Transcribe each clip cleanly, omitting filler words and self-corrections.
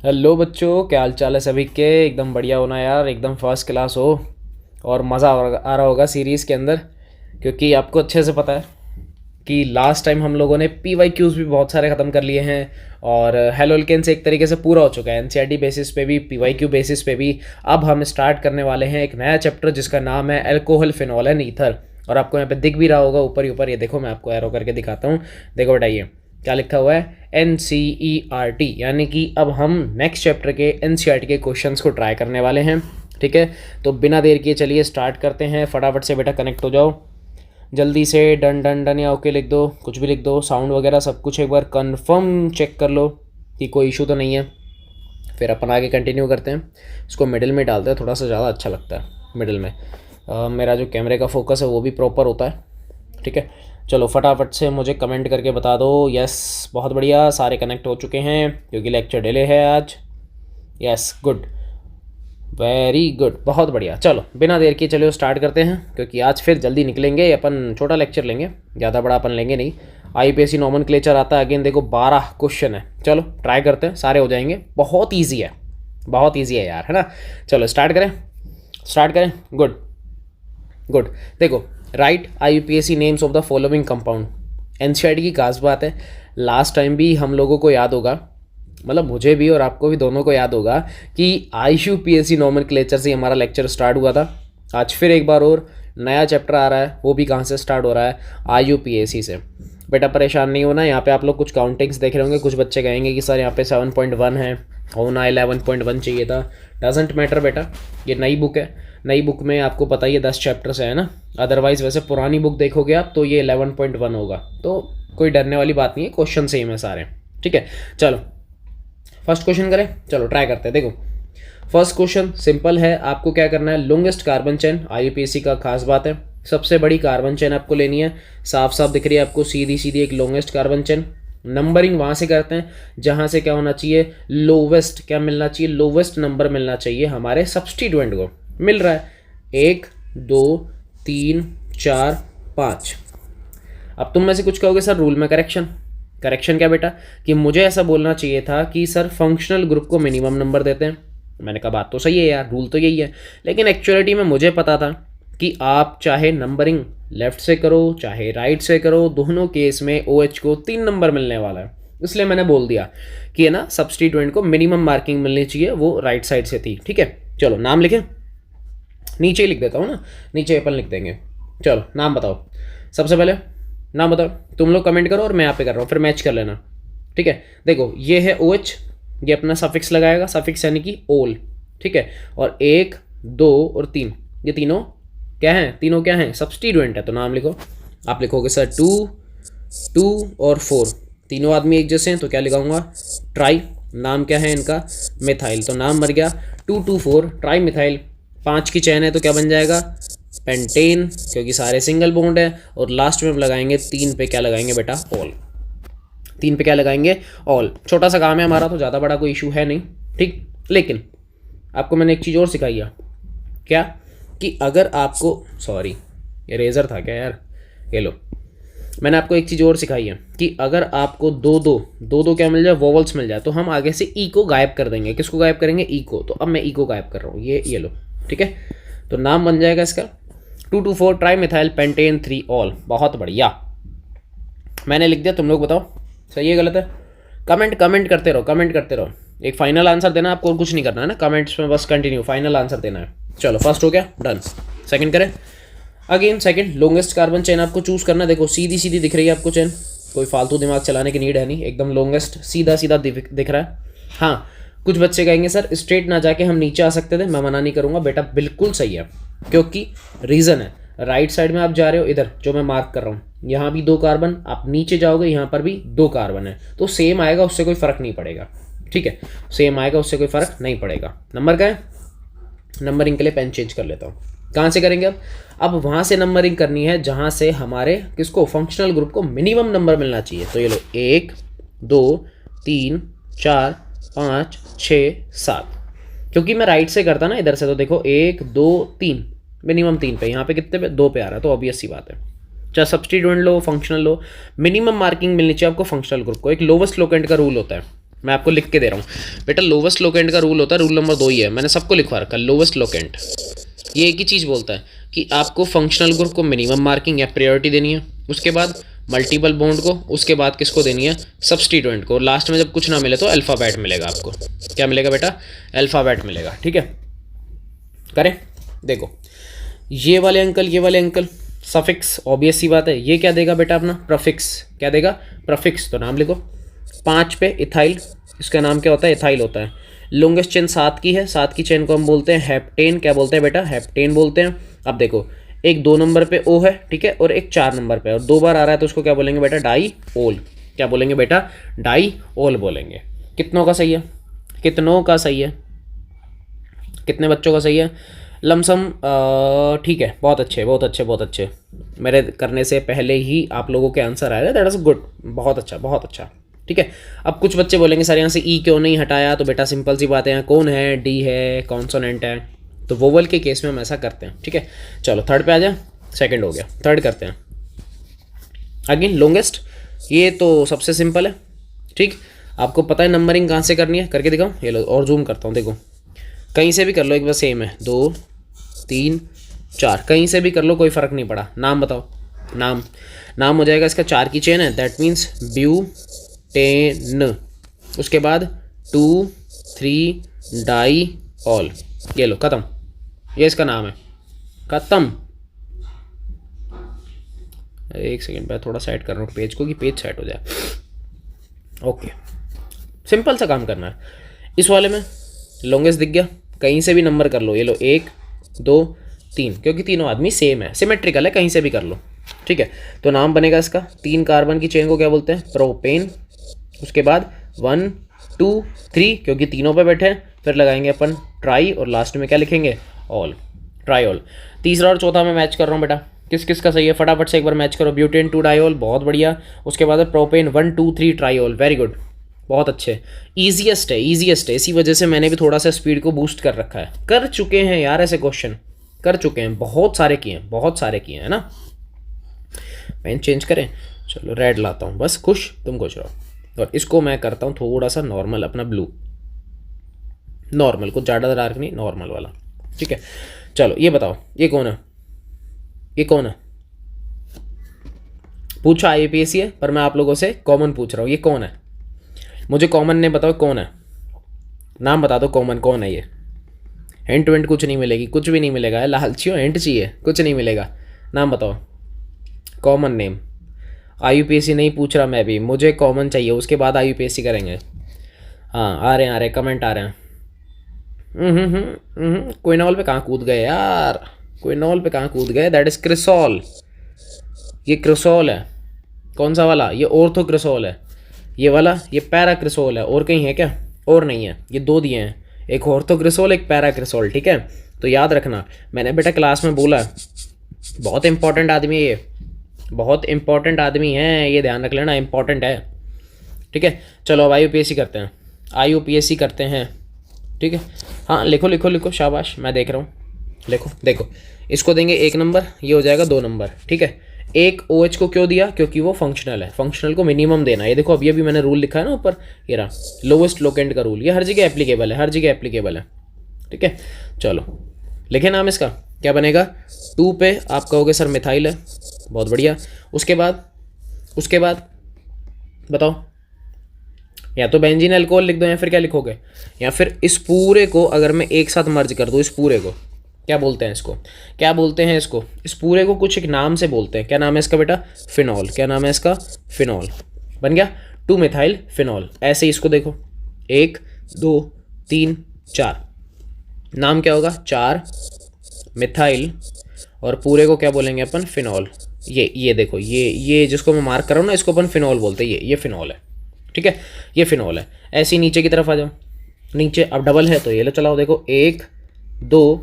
Hello बच्चों, क्या हाल चाल है सभी के। एकदम बढ़िया होना यार, एकदम फर्स्ट क्लास हो। और मज़ा आ रहा होगा सीरीज़ के अंदर, क्योंकि आपको अच्छे से पता है कि लास्ट टाइम हम लोगों ने पी वाई क्यूज़ भी बहुत सारे ख़त्म कर लिए हैं। और हेलो एल्केन से एक तरीके से पूरा हो चुका है, एनसीईआरटी बेसिस पे भी, पी वाई क्यू बेसिस पे भी। अब हम स्टार्ट करने वाले हैं एक नया चैप्टर जिसका नाम है अल्कोहल फिनॉल एंड ईथर। और आपको यहाँ पे दिख भी रहा होगा ऊपर ही ऊपर, ये देखो मैं आपको एरो करके दिखाता हूँ। देखो बताइए क्या लिखा हुआ है, NCERT, यानी कि अब हम नेक्स्ट चैप्टर के NCERT के क्वेश्चंस को ट्राई करने वाले हैं। ठीक है, तो बिना देर किए चलिए स्टार्ट करते हैं। फटाफट से बेटा कनेक्ट हो जाओ, जल्दी से डन डन डन या ओके लिख दो, कुछ भी लिख दो, साउंड वगैरह सब कुछ एक बार कंफर्म चेक कर लो कि कोई इशू तो नहीं है। फिर अपन आगे कंटिन्यू करते हैं। इसको मिडिल में डालते हैं, थोड़ा सा ज़्यादा अच्छा लगता है मिडिल में। मेरा जो कैमरे का फोकस है वो भी प्रॉपर होता है। ठीक है, चलो फटाफट से मुझे कमेंट करके बता दो। यस, बहुत बढ़िया, सारे कनेक्ट हो चुके हैं क्योंकि लेक्चर डिले है आज। यस, गुड, वेरी गुड, बहुत बढ़िया। चलो बिना देर किए चलो स्टार्ट करते हैं, क्योंकि आज फिर जल्दी निकलेंगे। अपन छोटा लेक्चर लेंगे, ज़्यादा बड़ा अपन लेंगे नहीं। IPSC नॉमेनक्लेचर आता है अगेन, देखो 12 क्वेश्चन है। चलो ट्राई करते हैं, सारे हो जाएंगे। बहुत ईजी है, बहुत ईजी है यार, है ना। चलो स्टार्ट करें। Good good. देखो, write IUPAC names of the following compound. NCERT की खास बात है, लास्ट टाइम भी हम लोगों को याद होगा, मतलब मुझे भी और आपको भी दोनों को याद होगा कि IUPAC नॉमेनक्लेचर से हमारा लेक्चर स्टार्ट हुआ था। आज फिर एक बार और नया चैप्टर आ रहा है, वो भी कहाँ से स्टार्ट हो रहा है, IUPAC से। बेटा परेशान नहीं होना, यहाँ पे आप लोग कुछ काउंटिंग्स देख रहे होंगे, कुछ बच्चे कहेंगे कि सर यहाँ पे 7.1 है, होना 11.1 चाहिए था। डजेंट मैटर बेटा, ये नई बुक है, नई बुक में आपको पता ही है 10 चैप्टर से है ना। अदरवाइज़ वैसे पुरानी बुक देखोगे आप तो ये 11.1 होगा, तो कोई डरने वाली बात नहीं है, क्वेश्चन सेम है सारे। ठीक है, चलो फर्स्ट क्वेश्चन करें, चलो ट्राई करते हैं। देखो फर्स्ट क्वेश्चन सिंपल है, आपको क्या करना है, लॉन्गेस्ट कार्बन चेन IUPAC का खास बात है, सबसे बड़ी कार्बन चेन आपको लेनी है। साफ साफ दिख रही है आपको, सीधी सीधी एक लॉन्गेस्ट कार्बन चेन। नंबरिंग वहाँ से करते हैं जहाँ से क्या होना चाहिए, लोवेस्ट क्या मिलना चाहिए, लोवेस्ट नंबर मिलना चाहिए हमारे सब्स्टिट्यूएंट को। मिल रहा है 1 2 3 4 5। अब तुम में से कुछ कहोगे सर रूल में करेक्शन क्या बेटा, कि मुझे ऐसा बोलना चाहिए था कि सर फंक्शनल ग्रुप को मिनिमम नंबर देते हैं। मैंने कहा बात तो सही है यार, रूल तो यही है, लेकिन एक्चुअलिटी में मुझे पता था कि आप चाहे नंबरिंग लेफ्ट से करो चाहे राइट से करो, दोनों केस में OH को 3 नंबर मिलने वाला है। इसलिए मैंने बोल दिया कि है ना, सब्स्टिट्यूएंट को मिनिमम मार्किंग मिलनी चाहिए, वो राइट साइड से थी। ठीक है, चलो नाम लिखें, नीचे ही लिख देता हूँ ना, नीचे अपन लिख देंगे। चलो नाम बताओ, सबसे पहले नाम बताओ, तुम लोग कमेंट करो और मैं यहाँ पे कर रहा हूँ, फिर मैच कर लेना। ठीक है, देखो ये है OH, ये अपना सफिक्स लगाएगा, सफिक्स यानी कि ओल। ठीक है, और 1 2 और 3, ये तीनों क्या हैं, सब्स्टिट्यूएंट है। तो नाम लिखो, आप लिखोगे सर 2 और 4, तीनों आदमी एक जैसे हैं, तो क्या लिखाऊंगा, ट्राई। नाम क्या है इनका, मिथाइल, तो नाम मर गया 224 ट्राई मिथाइल। 5 की चैन है तो क्या बन जाएगा, पेंटेन, क्योंकि सारे सिंगल बॉन्ड है। और लास्ट में हम लगाएंगे 3 पे, क्या लगाएंगे बेटा, ऑल। 3 पे क्या लगाएंगे, ऑल। छोटा सा काम है हमारा, तो ज़्यादा बड़ा कोई इशू है नहीं। ठीक, लेकिन आपको मैंने एक चीज़ और सिखाई है, क्या, कि अगर आपको, सॉरी ये रेजर था क्या यार, ये लो, मैंने आपको एक चीज़ और सिखाई है कि अगर आपको दो क्या मिल जाए, वोवल्स मिल जाए, तो हम आगे से ई को गायब कर देंगे। किसको गायब करेंगे, ई को। तो अब मैं ई को गायब कर रहा हूँ, ये लो। ठीक है, तो नाम बन जाएगा इसका 224 ट्राई मिथाइल पेंटेन 3 ऑल। बहुत बढ़िया, मैंने लिख दिया, तुम लोग बताओ सही है गलत है। कमेंट करते रहो। एक फाइनल आंसर देना आपको, और कुछ नहीं करना है ना, कमेंट्स में बस कंटिन्यू फाइनल आंसर देना है। चलो फर्स्ट हो गया, डन। सेकंड करें, again second, longest carbon chain आपको चूज करना। देखो सीधी सीधी दिख रही है आपको चेन, कोई फालतू दिमाग चलाने की नीड है नहीं, एकदम लॉन्गेस्ट सीधा सीधा दिख रहा है। हाँ, कुछ बच्चे कहेंगे सर स्ट्रेट ना जाके हम नीचे आ सकते थे, मैं मना नहीं करूँगा बेटा, बिल्कुल सही है, क्योंकि रीज़न है, राइट साइड में आप जा रहे हो, इधर जो मैं मार्क कर रहा हूँ, यहाँ भी 2 कार्बन, आप नीचे जाओगे यहाँ पर भी 2 कार्बन है, तो सेम आएगा, उससे कोई फ़र्क नहीं पड़ेगा। ठीक है, सेम आएगा, उससे कोई फ़र्क नहीं पड़ेगा। नंबर का है, नंबरिंग के लिए पेन चेंज कर लेता हूँ। कहाँ से करेंगे अब वहाँ से नंबरिंग करनी है जहाँ से हमारे किसको, फंक्शनल ग्रुप को मिनिमम नंबर मिलना चाहिए। तो ये लो 1 2 3 4 5 6 7, क्योंकि मैं राइट से करता ना इधर से, तो देखो 1 2 3, मिनिमम 3 पे, यहाँ पे कितने पे, 2 पे आ रहा है, तो ऑब्वियस सी बात है। चाहे सब्स्टिट्यूएंट लो फंक्शनल लो, मिनिमम मार्किंग मिलनी चाहिए आपको फंक्शनल ग्रुप को। एक लोवेस्ट लोकेंट का रूल होता है, मैं आपको लिख के दे रहा हूँ बेटा। लोवेस्ट लोकेंट का रूल होता है, रूल नंबर 2 ही है, मैंने सबको लिखवा रखा। लोवेस्ट लोकेंट ये एक ही चीज़ बोलता है कि आपको फंक्शनल ग्रुप को मिनिमम मार्किंग या प्रायोरिटी देनी है, उसके बाद मल्टीपल बॉन्ड को, उसके बाद किसको देनी है, सब्स्टिट्यूएंट को, लास्ट में जब कुछ ना मिले तो अल्फ़ाबेट मिलेगा आपको। क्या मिलेगा बेटा? अल्फ़ाबेट मिलेगा। ठीक है, करें। देखो ये वाले अंकल, ये वाले अंकल, सफिक्स ऑब्वियस सी बात है। ये क्या देगा बेटा अपना? प्रफिक्स। क्या देगा? प्रफिक्स। तो नाम लिखो। 5 पे इथाइल, इसका नाम क्या होता है? इथाइल होता है। लॉन्गेस्ट चेन 7 की है, 7 की चेन को हम बोलते हैं हेप्टेन। क्या बोलते हैं बेटा? हेप्टेन बोलते हैं। अब देखो एक 2 नंबर पे ओ है, ठीक है, और एक 4 नंबर पे, और 2 बार आ रहा है तो उसको क्या बोलेंगे बेटा? डाई ओल। क्या बोलेंगे बेटा? डाई ओल बोलेंगे। कितनों का सही है? कितनों का सही है? कितने बच्चों का सही है? लमसम ठीक है, बहुत अच्छे बहुत अच्छे बहुत अच्छे। मेरे करने से पहले ही आप लोगों के आंसर आ रहे हैं, दैट इज़ गुड। बहुत अच्छा बहुत अच्छा। ठीक है, अब कुछ बच्चे बोलेंगे सर यहाँ से ई क्यों नहीं हटाया? तो बेटा सिंपल सी बात है, यहाँ कौन है? डी है, कॉन्सोनेंट है, तो वोवल के केस में हम ऐसा करते हैं। ठीक है, चलो थर्ड पे आ जाए। सेकंड हो गया, थर्ड करते हैं। अगेन लॉन्गेस्ट, ये तो सबसे सिंपल है। ठीक, आपको पता है नंबरिंग कहाँ से करनी है, करके दिखाऊँ? ये लो, और जूम करता हूँ, देखो कहीं से भी कर लो, एक बार सेम है। 2 3 4, कहीं से भी कर लो, कोई फ़र्क नहीं पड़ा। नाम बताओ। नाम हो जाएगा इसका, 4 की चेन है, दैट मीन्स ब्यूटेन। उसके बाद 2 3 डाई ऑल। ये लो, ख़त्म। ये इसका नाम है, ख़त्म। एक सेकेंड, मैं थोड़ा सेट कर रहा हूँ पेज को कि पेज सेट हो जाए। ओके, सिंपल सा काम करना है। इस वाले में लॉन्गेस्ट दिख गया, कहीं से भी नंबर कर लो। ये लो 1 2 3, क्योंकि तीनों आदमी सेम है, सिमेट्रिकल है, कहीं से भी कर लो। ठीक है, तो नाम बनेगा इसका, 3 कार्बन की चेन को क्या बोलते हैं? प्रोपेन। उसके बाद 1 2 3, क्योंकि तीनों पे बैठे हैं, फिर लगाएंगे अपन ट्राई, और लास्ट में क्या लिखेंगे? ऑल, ट्राईऑल। तीसरा और चौथा मैं मैच कर रहा हूँ बेटा, किस किस का सही है फटाफट से एक बार मैच करो। ब्यूटेन 2 डाईऑल, बहुत बढ़िया। उसके बाद प्रोपेन 1 2 3 ट्राईऑल, वेरी गुड, बहुत अच्छे। ईजीएस्ट है, ईजीएस्ट है, इसी वजह से मैंने भी थोड़ा सा स्पीड को बूस्ट कर रखा है। कर चुके हैं यार ऐसे क्वेश्चन, कर चुके हैं, बहुत सारे किए हैं, बहुत सारे किए हैं ना। पेन चेंज करें, चलो रेड लाता हूँ, बस खुश, तुम खुश रहो। और इसको मैं करता हूँ थोड़ा सा नॉर्मल, अपना ब्लू, नॉर्मल, कुछ ज़्यादा डार्क नहीं, नॉर्मल वाला। ठीक है, चलो ये बताओ, ये कौन है? ये कौन है? पूछा IUPAC है, पर मैं आप लोगों से कॉमन पूछ रहा हूँ, ये कौन है? मुझे कॉमन ने बताओ कौन है, नाम बता दो कॉमन कौन है ये। हिंट विंट कुछ नहीं मिलेगी, कुछ भी नहीं मिलेगा, लालचियों हिंट चाहिए, कुछ नहीं मिलेगा। नाम बताओ, कॉमन नेम। IUPAC नहीं पूछ रहा मैं भी, मुझे कॉमन चाहिए, उसके बाद IUPAC करेंगे। हाँ आ रहे हैं कमेंट आ रहे हैं। क्विनॉल पे कहाँ कूद गए यार, क्विनॉल पे कहाँ कूद गए? दैट इज़ क्रिसॉल, ये क्रिसॉल है। कौन सा वाला? ये ऑर्थोक्रिसॉल है, ये वाला, ये पैराक्रिसॉल है। और कहीं है क्या? और नहीं है, ये 2 दिए हैं, एक ऑर्थोक्रिसॉल एक पैराक्रिसॉल। ठीक है, तो याद रखना, मैंने बेटा क्लास में बोला, बहुत इंपॉर्टेंट आदमी है ये, बहुत इंपॉर्टेंट आदमी है ये, ध्यान रख लेना, इंपॉर्टेंट है। ठीक है, चलो अब IUPAC करते हैं, IUPAC करते हैं। ठीक है, हाँ लिखो लिखो लिखो, शाबाश, मैं देख रहा हूँ, लिखो। देखो इसको देंगे 1 नंबर, ये हो जाएगा 2 नंबर। ठीक है, एक OH को क्यों दिया? क्योंकि वो फंक्शनल है, फंक्शनल को मिनिमम देना है। ये देखो अभी मैं रूल लिखा है ना ऊपर, ये रहा लोवेस्ट लोकेंट का रूल, ये हर जगह एप्लीकेबल है, हर जगह एप्लीकेबल है। ठीक है, चलो लिखे नाम इसका, क्या बनेगा? 2 पे आप कहोगे सर मिथाइल है, बहुत बढ़िया। उसके बाद बताओ, या तो बेंजीन अल्कोहल लिख दो, या फिर क्या लिखोगे? या फिर इस पूरे को अगर मैं एक साथ मर्ज कर दूँ, इस पूरे को क्या बोलते हैं? इसको क्या बोलते हैं? इसको, इस पूरे को कुछ एक नाम से बोलते हैं। क्या नाम है इसका बेटा? फिनॉल। क्या नाम है इसका? फिनॉल। बन गया 2 मिथाइल फिनॉल। ऐसे ही इसको देखो, 1 2 3 4, नाम क्या होगा? 4 मिथाइल, और पूरे को क्या बोलेंगे अपन? फिनॉल। ये देखो, ये जिसको मैं मार्क कर रहा हूँ ना, इसको अपन फिनॉल बोलते हैं, ये फिनॉल है। ठीक है, ये फिनॉल है। ऐसे ही नीचे की तरफ आ जाओ, नीचे अब डबल है तो ये लो, चलाओ देखो, 1 2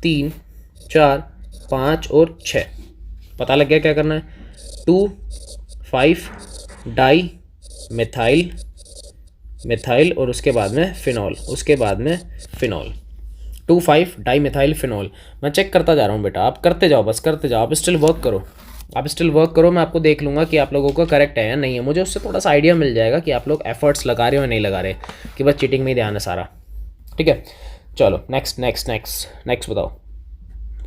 3 4 5 और 6, पता लग गया क्या करना है? 2 5 डाई मिथाइल और उसके बाद में फिनॉल, उसके बाद में फिनॉल। 2 5 di methyl phenol. मैं चेक करता जा रहा हूँ बेटा, आप करते जाओ, बस करते जाओ, आप स्टिल वर्क करो। आप स्टिल वर्क करो, मैं आपको देख लूँगा कि आप लोगों का करेक्ट है या नहीं है, मुझे उससे थोड़ा सा आइडिया मिल जाएगा कि आप लोग एफर्ट्स लगा रहे हो या नहीं लगा रहे, कि बस चीटिंग में ही ध्यान है सारा। ठीक है, चलो नेक्स्ट नेक्स्ट नेक्स्ट नेक्स्ट बताओ।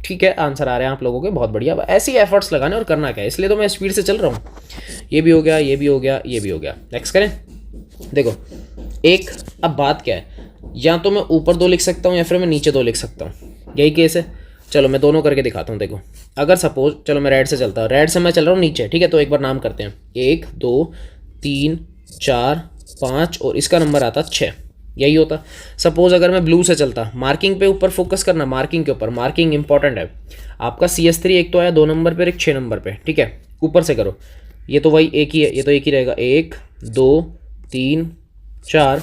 ठीक है, आंसर आ रहे हैं आप लोगों के, बहुत बढ़िया। ऐसे ही एफर्ट्स लगाने और करना क्या है, इसलिए तो मैं स्पीड से चल रहा हूँ। ये भी हो गया, ये भी हो गया, ये भी हो गया। नेक्स्ट करें। देखो एक, अब बात क्या है, या तो मैं ऊपर 2 लिख सकता हूँ या फिर मैं नीचे 2 लिख सकता हूँ, यही केस है। चलो मैं दोनों करके दिखाता हूँ। देखो अगर सपोज, चलो मैं रेड से चलता हूँ, रेड से मैं चल रहा हूँ नीचे, ठीक है, तो एक बार नाम करते हैं, 1 2 3 4 5 और इसका नंबर आता 6, यही होता। सपोज अगर मैं ब्लू से चलता, मार्किंग पे ऊपर फोकस करना, मार्किंग के ऊपर, मार्किंग इंपॉर्टेंट है। आपका CS3 एक तो आया 2 नंबर पर, एक 6 नंबर पे, ठीक है, ऊपर से करो, ये तो वही एक ही है, ये तो एक ही रहेगा, 1 2 3 4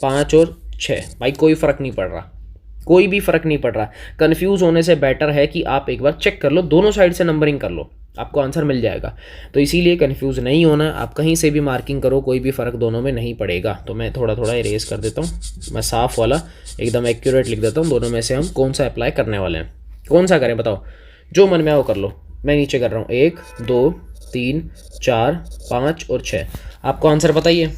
5 और 6। भाई कोई फ़र्क नहीं पड़ रहा, कोई भी फ़र्क नहीं पड़ रहा। कन्फ्यूज़ होने से बेटर है कि आप एक बार चेक कर लो, दोनों साइड से नंबरिंग कर लो, आपको आंसर मिल जाएगा। तो इसीलिए कन्फ्यूज़ नहीं होना, आप कहीं से भी मार्किंग करो, कोई भी फ़र्क दोनों में नहीं पड़ेगा। तो मैं थोड़ा थोड़ा इरेज कर देता हूँ, मैं साफ़ वाला एकदम एक्यूरेट लिख देता हूँ, दोनों में से हम कौन सा अप्लाई करने वाले हैं, कौन सा करें बताओ, जो मन में आओ कर लो। मैं नीचे कर रहा हूँ, 1 2 3 4 5 और 6। आपको आंसर बताइए,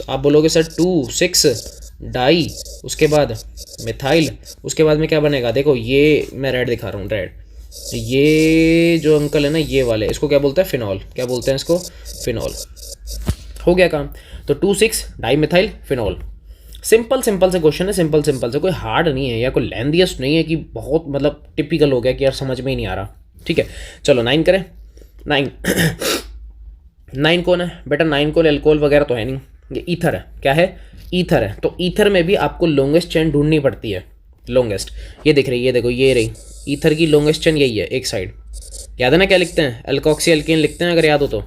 आप बोलोगे सर 2 6 डाई, उसके बाद मिथाइल, उसके बाद में क्या बनेगा। देखो ये मैं रेड दिखा रहा हूँ, रेड, ये जो अंकल है ना ये वाले, इसको क्या बोलते हैं, फिनॉल, क्या बोलते हैं इसको, फिनॉल। हो गया काम। तो 2 6 di methyl phenol. Simple simple से क्वेश्चन है, सिंपल सिंपल से, कोई हार्ड नहीं है या कोई लेंथीएस्ट नहीं है कि बहुत मतलब टिपिकल हो गया कि यार समझ में ही नहीं आ रहा। ठीक है, चलो 9 करें। 9 9 कौन है बेटा, 9 को एल्कोहल वगैरह तो है नहीं, ये ईथर है। क्या है, ईथर है। तो ईथर में भी आपको लॉन्गेस्ट चेन ढूंढनी पड़ती है, लॉन्गेस्ट। ये दिख रही है, ये देखो ये रही ईथर की लॉन्गेस्ट चेन, यही है एक साइड। याद है ना क्या लिखते हैं, एल्कोक्सी एल्केन लिखते हैं, अगर याद हो तो।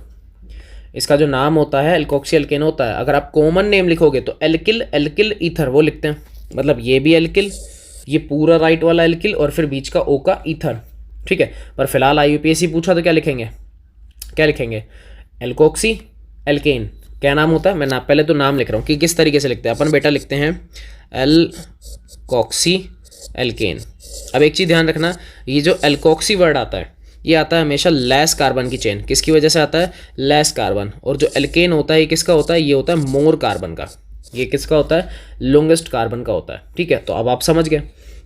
इसका जो नाम होता है एल्कोक्सी एल्केन होता है। अगर आप कॉमन नेम लिखोगे तो एल्किल, एल्किल ईथर वो लिखते हैं, मतलब ये भी एल्किल, ये पूरा राइट वाला एल्किल और फिर बीच का ओ का ईथर। ठीक है, पर फिलहाल IUPAC पूछा तो क्या लिखेंगे, क्या लिखेंगे, एल्कोक्सी एल्केन। क्या नाम होता है, मैं ना पहले तो नाम लिख रहा हूँ कि किस तरीके से लिखते हैं अपन। बेटा लिखते हैं एल्कोक्सी एल्केन। अब एक चीज़ ध्यान रखना, ये जो एल्कोक्सी वर्ड आता है ये आता है हमेशा लेस कार्बन की चेन। किसकी वजह से आता है, लेस कार्बन। और जो एल्केन होता है ये किसका होता है, ये होता है मोर कार्बन का। ये किसका होता है, लॉन्गेस्ट कार्बन का होता है। ठीक है, तो अब आप समझ गए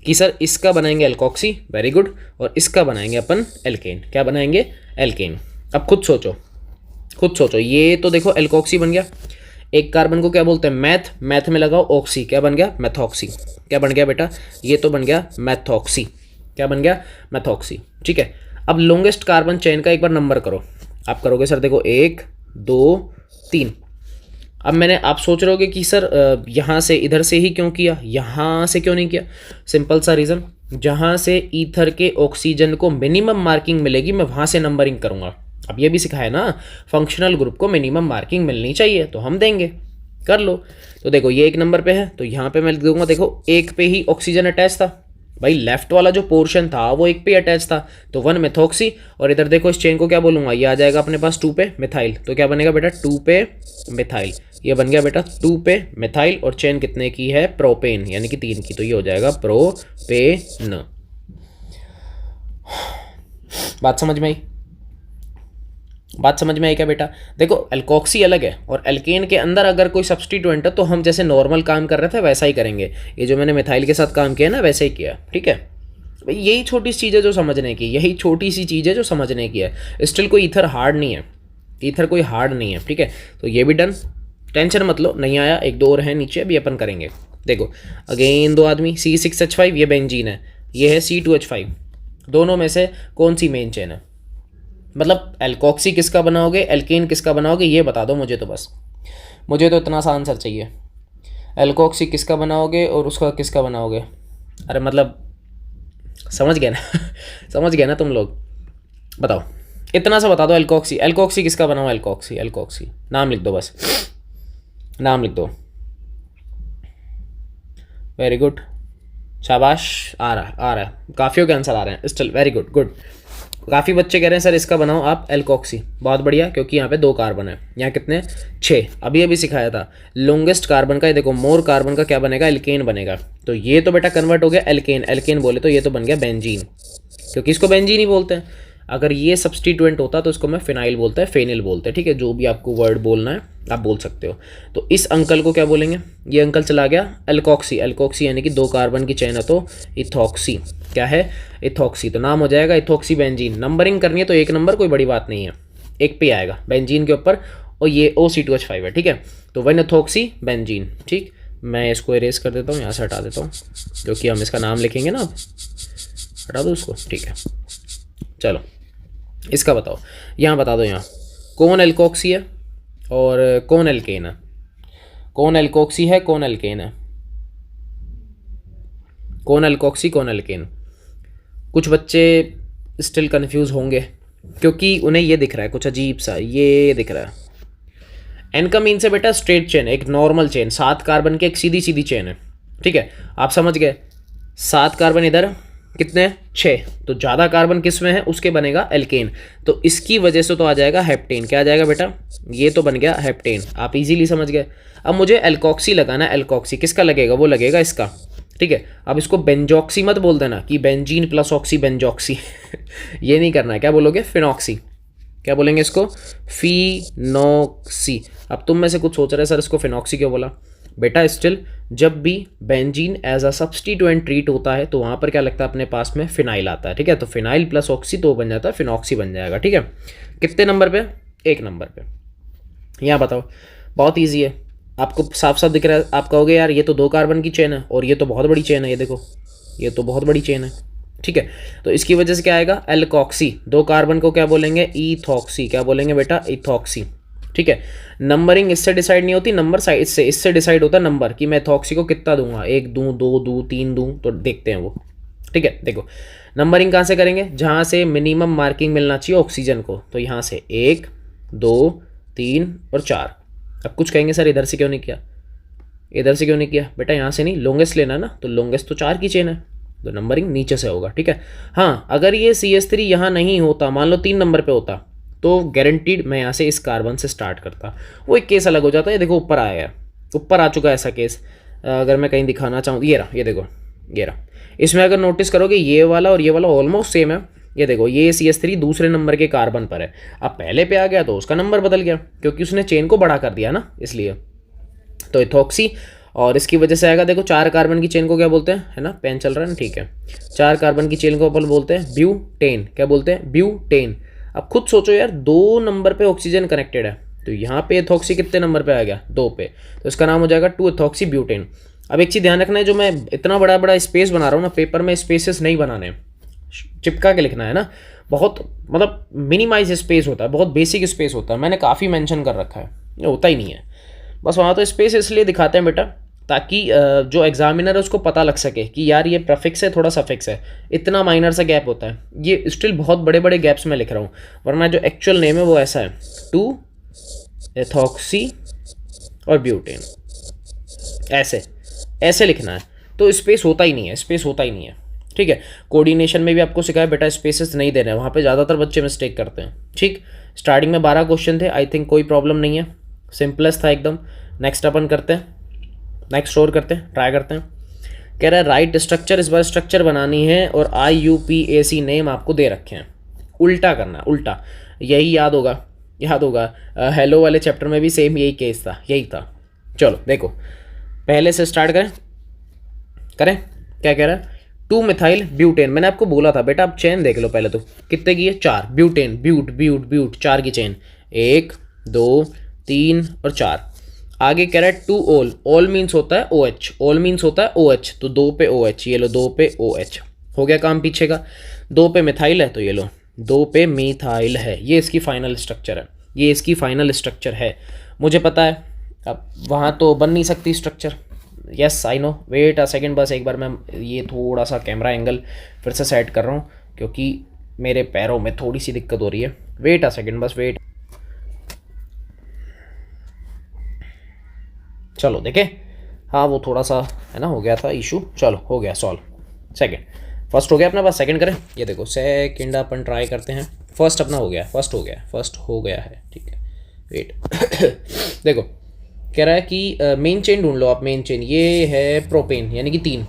कि सर इसका बनाएंगे एल्कोक्सी, वेरी गुड, और इसका बनाएंगे अपन एल्केन। क्या बनाएंगे, एल्केन। अब खुद सोचो, खुद सोचो, ये तो देखो एल्कोक्सी बन गया। एक कार्बन को क्या बोलते हैं, मैथ, मैथ में लगाओ ऑक्सी, क्या बन गया, मैथॉक्सी। क्या बन गया बेटा, ये तो बन गया मैथॉक्सी। क्या बन गया, मैथॉक्सी। ठीक है, अब लॉन्गेस्ट कार्बन चेन का एक बार नंबर करो। आप करोगे सर देखो 1 2 3। अब मैंने, आप सोच रहे होगे कि सर यहाँ से इधर से ही क्यों किया, यहाँ से क्यों नहीं किया। सिंपल सा रीज़न, जहाँ से ईथर के ऑक्सीजन को मिनिमम मार्किंग मिलेगी मैं वहाँ से नंबरिंग करूँगा। अब ये भी सिखाया ना, फंक्शनल ग्रुप को मिनिमम मार्किंग मिलनी चाहिए, तो हम देंगे, कर लो। तो देखो ये 1 नंबर पे है, तो यहाँ पे मैं लिख दूंगा, देखो 1 पे ही ऑक्सीजन अटैच था भाई, लेफ्ट वाला जो पोर्शन था वो 1 पे अटैच था, तो 1 मेथॉक्सी। और इधर देखो इस चेन को क्या बोलूँगा, ये आ जाएगा अपने पास 2 पे मिथाइल। तो क्या बनेगा बेटा, 2 पे मिथाइल। ये बन गया बेटा 2 पे मिथाइल, और चेन कितने की है, प्रोपेन, यानी कि 3 की। तो ये हो जाएगा प्रोपेन। बात समझ में आई, बात समझ में आई क्या बेटा। देखो एल्कोक्सी अलग है, और एल्केन के अंदर अगर कोई सब्स्टिट्यूएंट है तो हम जैसे नॉर्मल काम कर रहे थे वैसा ही करेंगे। ये जो मैंने मिथाइल के साथ काम किया ना वैसे ही किया। ठीक है भाई, यही छोटी सी चीज़ है जो समझने की, यही छोटी सी चीज़ है जो समझने की है। स्टिल कोई ईथर हार्ड नहीं है, ईथर कोई हार्ड नहीं है। ठीक है, तो ये भी डन, टेंशन मत लो, नहीं आया, 1 2 और है नीचे, अभी अपन करेंगे। देखो अगेन 2 आदमी, C6H5 ये बेंजीन है, ये है C2H5। दोनों में से कौन सी मेन चेन है, मतलब एल्कोक्सी किसका बनाओगे, एल्केन किसका बनाओगे, ये बता दो मुझे। तो बस मुझे तो इतना सा आंसर चाहिए, एल्कोक्सी किसका बनाओगे और उसका किसका बनाओगे। अरे मतलब समझ गए ना समझ गए ना तुम लोग, बताओ, इतना सा बता दो। एल्कोक्सी, एल्कोक्सी किसका बनाओ, एल्कोक्सी, एल्कोक्सी नाम लिख दो, बस नाम लिख दो। वेरी गुड, शाबाश, आ रहा है, काफ़ियों के आंसर आ रहे हैं स्टिल, वेरी गुड, गुड। काफ़ी बच्चे कह रहे हैं सर इसका बनाओ आप एल्कोक्सी, बहुत बढ़िया, क्योंकि यहाँ पे 2 कार्बन है, यहाँ कितने 6। अभी अभी सिखाया था लॉन्गेस्ट कार्बन का, ये देखो मोर कार्बन का क्या बनेगा, एल्केन बनेगा। तो ये तो बेटा कन्वर्ट हो गया एल्केन, एल्केन बोले तो ये तो बन गया बेंजीन, क्योंकि इसको बेंजीन ही बोलते हैं। अगर ये सब्स्टिट्यूएंट होता तो इसको मैं फिनाइल बोलता है, फेनिल बोलते हैं, ठीक है, जो भी आपको वर्ड बोलना है आप बोल सकते हो। तो इस अंकल को क्या बोलेंगे, ये अंकल चला गया एल्कोक्सी, एल्कोक्सी यानी कि 2 कार्बन की चेन है तो इथॉक्सी, क्या है इथॉक्सी, तो नाम हो जाएगा इथॉक्सी बेंजीन। नंबरिंग करनी है तो 1 नंबर, कोई बड़ी बात नहीं है, 1 पे आएगा बेंजीन के ऊपर, और ये OC2H5 है, ठीक है, तो 1 इथॉक्सी बेंजीन। ठीक, मैं इसको इरेज कर देता हूँ, यहाँ से हटा देता हूँ क्योंकि हम इसका नाम लिखेंगे ना, अब हटा दो उसको, ठीक है। चलो इसका बताओ, यहाँ बता दो, यहाँ कौन एल्कोक्सी है और कौन एल्केन है, कौन एल्कोक्सी है कौन एल्केन है, कौन एल्कोक्सी कौन एल्केन। कुछ बच्चे स्टिल कंफ्यूज होंगे क्योंकि उन्हें ये दिख रहा है कुछ अजीब सा, ये दिख रहा है एन का मीन से बेटा स्ट्रेट चेन, एक नॉर्मल चेन, 7 कार्बन की एक सीधी सीधी चेन है, ठीक है, आप समझ गए। 7 कार्बन इधर कितने 6, तो ज़्यादा कार्बन किस में है उसके बनेगा एल्केन, तो इसकी वजह से तो आ जाएगा हेप्टेन, क्या आ जाएगा बेटा, ये तो बन गया हेप्टेन, आप इजीली समझ गए। अब मुझे एल्कोक्सी लगाना है, एल्कोक्सी किसका लगेगा, वो लगेगा इसका, ठीक है। अब इसको बेंजॉक्सी मत बोल देना कि बेंजीन प्लस ऑक्सी बेंजॉक्सी ये नहीं करना है, क्या बोलोगे फिनॉक्सी, क्या बोलेंगे इसको फिनॉक्सी। अब तुम में से कुछ सोच रहे सर इसको फिनॉक्सी क्यों बोला, बेटा स्टिल जब भी benzene as a substituent treat होता है तो वहाँ पर क्या लगता है अपने पास में फिनाइल आता है, ठीक है, तो फिनाइल प्लस ऑक्सी तो बन जाता है फिनॉक्सी बन जाएगा, ठीक है। कितने नंबर पे, 1 नंबर पे। यहाँ बताओ, बहुत ईजी है, आपको साफ साफ दिख रहा है, आप कहोगे यार ये तो 2 कार्बन की चेन है और ये तो बहुत बड़ी चेन है, ये देखो ये तो बहुत बड़ी चेन है, ठीक है, तो इसकी वजह से क्या आएगा एल्कोक्सी, 2 कार्बन को क्या बोलेंगे इथॉक्सी, क्या बोलेंगे बेटा इथॉक्सी, ठीक है। नंबरिंग इससे डिसाइड नहीं होती, नंबर साइड से, इससे डिसाइड होता है नंबर कि मैं इथॉक्सी को कितना दूंगा, 1 दूं 2 दूं 3 दूं, तो देखते हैं वो, ठीक है। देखो नंबरिंग कहाँ से करेंगे, जहाँ से मिनिमम मार्किंग मिलना चाहिए ऑक्सीजन को, तो यहाँ से 1 2 3 और 4। अब कुछ कहेंगे सर इधर से क्यों नहीं किया, इधर से क्यों नहीं किया, बेटा यहाँ से नहीं, लॉन्गेस्ट लेना ना, तो लॉन्गेस्ट तो 4 की चेन है, तो नंबरिंग नीचे से होगा, ठीक है। हाँ अगर ये CH3 यहाँ नहीं होता, मान लो 3 नंबर पे होता, तो गारंटीड मैं यहाँ से इस कार्बन से स्टार्ट करता, वो एक केस अलग हो जाता है। देखो ऊपर आया है, ऊपर आ चुका है ऐसा केस, अगर मैं कहीं दिखाना चाहूँ, ये रहा, ये देखो ये रहा, इसमें अगर नोटिस करोगे ये वाला और ये वाला ऑलमोस्ट सेम है, ये देखो ये CH3 दूसरे नंबर के कार्बन पर है, अब पहले पे आ गया तो उसका नंबर बदल गया क्योंकि उसने चेन को बड़ा कर दिया ना, इसलिए तो इथॉक्सी, और इसकी वजह से आएगा, देखो 4 कार्बन की चेन को क्या बोलते हैं, है ना, पेन चल रहा है ना, ठीक है, 4 कार्बन की चेन को अपन बोलते हैं ब्यूटेन, क्या बोलते हैं ब्यूटेन। अब खुद सोचो यार 2 नंबर पे ऑक्सीजन कनेक्टेड है, तो यहाँ पे इथॉक्सी कितने नंबर पे आ गया 2 पे, तो इसका नाम हो जाएगा 2 इथॉक्सी ब्यूटेन। अब एक चीज़ ध्यान रखना है, जो मैं इतना बड़ा बड़ा स्पेस बना रहा हूँ ना, पेपर में स्पेसेस नहीं बनाने, चिपका के लिखना है ना, बहुत मतलब मिनिमाइज स्पेस होता है, बहुत बेसिक स्पेस होता है, मैंने काफ़ी मेंशन कर रखा है, ये होता ही नहीं है, बस वहाँ तो स्पेस इसलिए दिखाते हैं बेटा ताकि जो एग्जामिनर है उसको पता लग सके कि यार ये प्रफिक्स है थोड़ा सफिक्स है, इतना माइनर सा गैप होता है, ये स्टिल बहुत बड़े बड़े गैप्स में लिख रहा हूँ, वरना जो एक्चुअल नेम है वो ऐसा है 2 इथॉक्सी और ब्यूटेन, ऐसे ऐसे लिखना है, तो स्पेस होता ही नहीं है, स्पेस होता ही नहीं है, ठीक है। कोऑर्डिनेशन में भी आपको सिखाया बेटा स्पेसेस नहीं देने, वहाँ पे ज़्यादातर बच्चे मिस्टेक करते हैं, ठीक। स्टार्टिंग में 12 क्वेश्चन थे, आई थिंक कोई प्रॉब्लम नहीं है, सिंपलेस्ट था एकदम। नेक्स्ट अपन करते हैं, नेक्स्ट और करते हैं, ट्राई करते हैं। कह रहा है राइट स्ट्रक्चर, इस बार स्ट्रक्चर बनानी है और IUPAC नेम आपको दे रखे हैं, उल्टा करना, उल्टा, यही याद होगा, याद होगा हेलो वाले चैप्टर में भी सेम यही केस था, यही था। चलो देखो पहले से स्टार्ट करें, करें, क्या कह रहा है 2 मिथाइल ब्यूटेन, मैंने आपको बोला था बेटा आप चेन देख लो पहले, तो कितने की है 4, ब्यूटेन ब्यूट ब्यूट ब्यूट 4 की चेन, 1 2 3 और 4। आगे कह रहा है 2 ओल, ओल मीन्स होता है OH, ओल मीन्स होता है OH, तो 2 पे OH, ये लो 2 पे OH, हो गया काम पीछे का। 2 पे मिथाइल है तो ये लो 2 पे मिथाइल है, ये इसकी फाइनल स्ट्रक्चर है, ये इसकी फाइनल स्ट्रक्चर है, मुझे पता है। अब वहाँ तो बन नहीं सकती structure, yes I know, wait a second, बस एक बार मैं ये थोड़ा सा कैमरा एंगल फिर से सेट कर रहा हूँ क्योंकि मेरे पैरों में थोड़ी सी दिक्कत हो रही है, वेट अ सेकेंड, बस वेट। चलो देखे, हाँ वो थोड़ा सा है ना हो गया था इशू, चलो हो गया सॉल्व। सेकंड, फर्स्ट हो गया अपना, बस सेकंड करें, ये देखो सेकंड अपन ट्राई करते हैं, फर्स्ट अपना हो गया, फर्स्ट हो गया, फर्स्ट हो गया है, ठीक है, वेट देखो कह रहा है कि मेन चेन ढूंढ लो आप, मेन चेन ये है प्रोपेन यानी कि 3,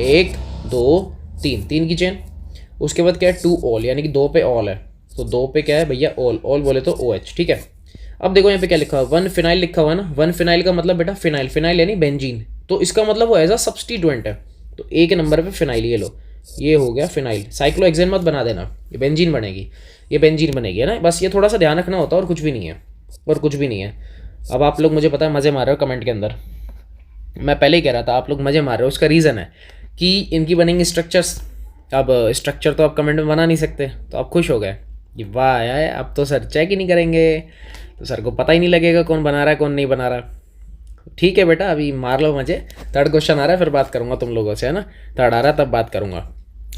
1 2 3, 3 की चेन। उसके बाद क्या है 2 ऑल यानी कि 2 पे ऑल है, तो 2 पे क्या है भैया ऑल, ऑल बोले तो OH, ठीक है। अब देखो यहाँ पे क्या लिखा हुआ, 1 फिनाइल लिखा हुआ है ना, 1 फिनाइल का मतलब बेटा फिनाइल, फिनाइल यानी बेंजीन, तो इसका मतलब वो एज अ सब्स्टिट्यूएंट है, तो ए के नंबर पे फिनाइल, ये लो, ये हो गया फिनाइल। साइक्लोहेक्सेन मत बना देना, ये बेंजीन बनेगी, ये बेंजीन बनेगी, है ना, बस ये थोड़ा सा ध्यान रखना होता है, और कुछ भी नहीं है, और कुछ भी नहीं है। अब आप लोग मुझे पता है मज़े मार रहे हो कमेंट के अंदर, मैं पहले ही कह रहा था आप लोग मज़े मार रहे हो, उसका रीज़न है कि इनकी बनेंगी स्ट्रक्चर्स। अब स्ट्रक्चर तो आप कमेंट में बना नहीं सकते, तो आप खुश हो गए कि वाह यार अब तो सर चेक ही नहीं करेंगे, तो सर को पता ही नहीं लगेगा कौन बना रहा है कौन नहीं बना रहा। ठीक है बेटा, अभी मार लो मजे, थर्ड क्वेश्चन आ रहा है फिर बात करूंगा तुम लोगों से, है ना, थर्ड आ रहा है तब बात करूंगा।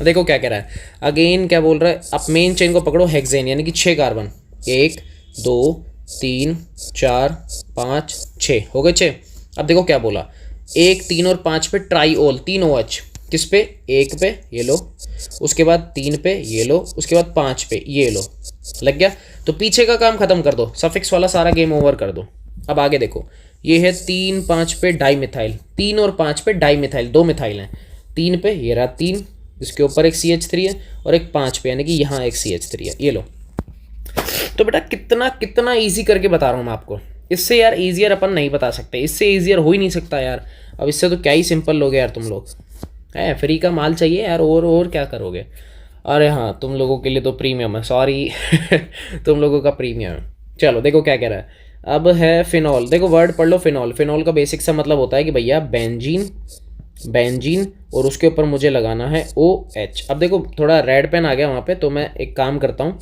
देखो क्या कह रहा है, अगेन क्या बोल रहा है, आप मेन चेन को पकड़ो, हेक्सेन यानी कि 6 कार्बन, 1 2 3 4 5 6 हो गए 6। अब देखो क्या बोला, 1 3 और 5 पे ट्राईओल, 3 OH, किस पे, 1 पे ये लो, उसके बाद 3 पे ये लो, उसके बाद 5 पे ये लो, लग गया। तो पीछे का काम खत्म कर दो, सफिक्स वाला सारा गेम ओवर कर दो। अब आगे देखो, ये है 3 5 पे डाई मिथाइल, 3 और 5 पे डाई मिथाइल, 2 मिथाइल हैं, 3 पे ये रहा 3, इसके ऊपर एक CH3 है, और एक 5 पे यानी कि यहाँ एक CH3 है, ये लो। तो बेटा कितना कितना ईजी करके बता रहा हूँ मैं आपको, इससे यार ईजियर अपन नहीं बता सकते, इससे ईजियर हो ही नहीं सकता यार। अब इससे तो क्या ही सिंपल लोगे यार तुम लोग, है फ्री का माल चाहिए यार, और क्या करोगे। अरे हाँ तुम लोगों के लिए तो प्रीमियम है, सॉरी तुम लोगों का प्रीमियम है। चलो देखो क्या कह रहा है, अब है फिनॉल, देखो वर्ड पढ़ लो फिनॉल, फिनॉल का बेसिक सा मतलब होता है कि भैया बेंजीन, बेंजीन और उसके ऊपर मुझे लगाना है OH। अब देखो थोड़ा रेड पेन आ गया वहाँ पे, तो मैं एक काम करता हूँ,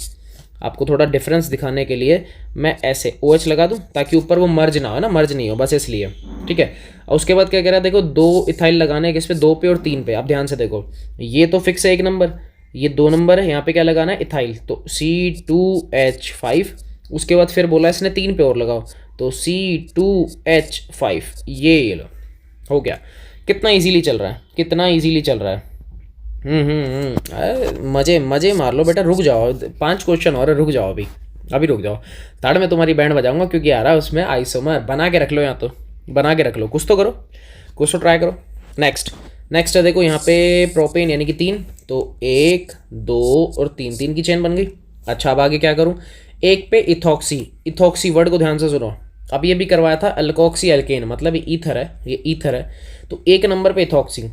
आपको थोड़ा डिफरेंस दिखाने के लिए मैं ऐसे OH लगा दूं ताकि ऊपर वो मर्ज ना हो ना, मर्ज नहीं हो बस इसलिए, ठीक है। और उसके बाद क्या कह रहा है, देखो 2 इथाइल लगाने हैं किस पे, 2 पे और 3 पे। अब ध्यान से देखो, ये तो फिक्स है 1 नंबर, ये 2 नंबर है, यहाँ पे क्या लगाना है इथाइल, तो C2H5, उसके बाद फिर बोला इसने 3 पे और लगाओ, तो C2H5, ये लो, हो गया। कितना इजीली चल रहा है, कितना इजीली चल रहा है। मजे मजे मार लो बेटा, रुक जाओ, 5 क्वेश्चन और रुक जाओ, अभी अभी रुक जाओ, थर्ड में तुम्हारी बैंड बजाऊंगा क्योंकि आ रहा है उसमें आइसोमर, बना के रख लो, यहाँ तो बना के रख लो, कुछ तो करो, कुछ तो ट्राई करो। नेक्स्ट है देखो यहाँ पे प्रोपेन यानी कि 3, तो 1 2 और 3, 3 की चेन बन गई। अच्छा अब आगे क्या करूँ, 1 पे इथॉक्सी, इथॉक्सी वर्ड को ध्यान से सुनो, अब ये भी करवाया था अल्कोक्सी एल्केन, मतलब ये ईथर है, ये ईथर है, तो 1 नंबर पे इथॉक्सी,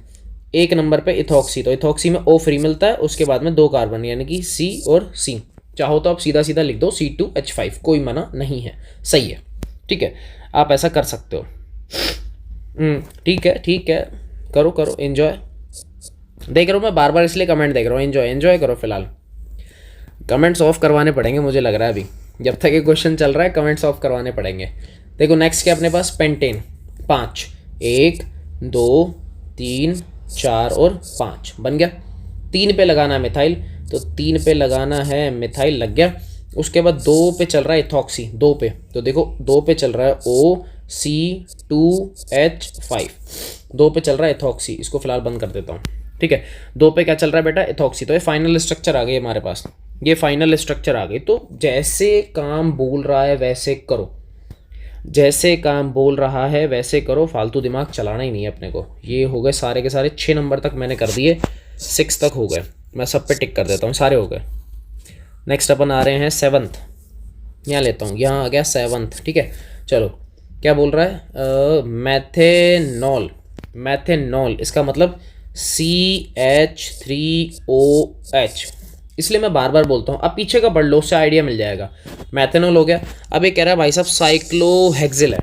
1 नंबर पे इथॉक्सी, तो इथॉक्सी में O फ्री मिलता है, उसके बाद में 2 कार्बन यानी कि C और C, चाहो तो आप सीधा सीधा लिख दो C2H5, कोई मना नहीं है, सही है, ठीक है, आप ऐसा कर सकते हो। ठीक है, करो करो एंजॉय, देख रहा हूँ मैं बार बार इसलिए कमेंट देख रहा हूँ, एंजॉय करो फिलहाल। कमेंट्स ऑफ करवाने पड़ेंगे मुझे लग रहा है, अभी जब तक ये क्वेश्चन चल रहा है कमेंट्स ऑफ करवाने पड़ेंगे। देखो नेक्स्ट क्या अपने पास, पेंटेन 5, 1 2 3 4 और 5 बन गया। 3 पे लगाना है मिथाइल, तो 3 पे लगाना है मिथाइल, लग गया। उसके बाद 2 पे चल रहा है इथॉक्सी, 2 पे, तो देखो 2 पे चल रहा है OC2H5, 2 पे चल रहा है इथॉक्सी, इसको फिलहाल बंद कर देता हूँ, ठीक है। 2 पे क्या चल रहा है बेटा, इथॉक्सी, तो ये फाइनल स्ट्रक्चर आ गई हमारे पास, ये फाइनल स्ट्रक्चर आ गई। तो जैसे काम बोल रहा है वैसे करो, जैसे काम बोल रहा है वैसे करो, फालतू दिमाग चलाना ही नहीं है अपने को। ये हो गए सारे के सारे 6 नंबर तक मैंने कर दिए, 6 तक हो गए, मैं सब पे टिक कर देता हूँ, सारे हो गए। नेक्स्ट अपन आ रहे हैं 7th, यहाँ लेता हूँ, यहाँ आ गया 7th, ठीक है। चलो क्या बोल रहा है, मैथेनॉल, मैथेनॉल इसका मतलब CH3OH, इसलिए मैं बार बार बोलता हूँ, अब पीछे का पढ़ लो, उससे आइडिया मिल जाएगा। मैथेनॉल हो गया। अब ये कह रहा है भाई साहब साइक्लोहेक्सिल है,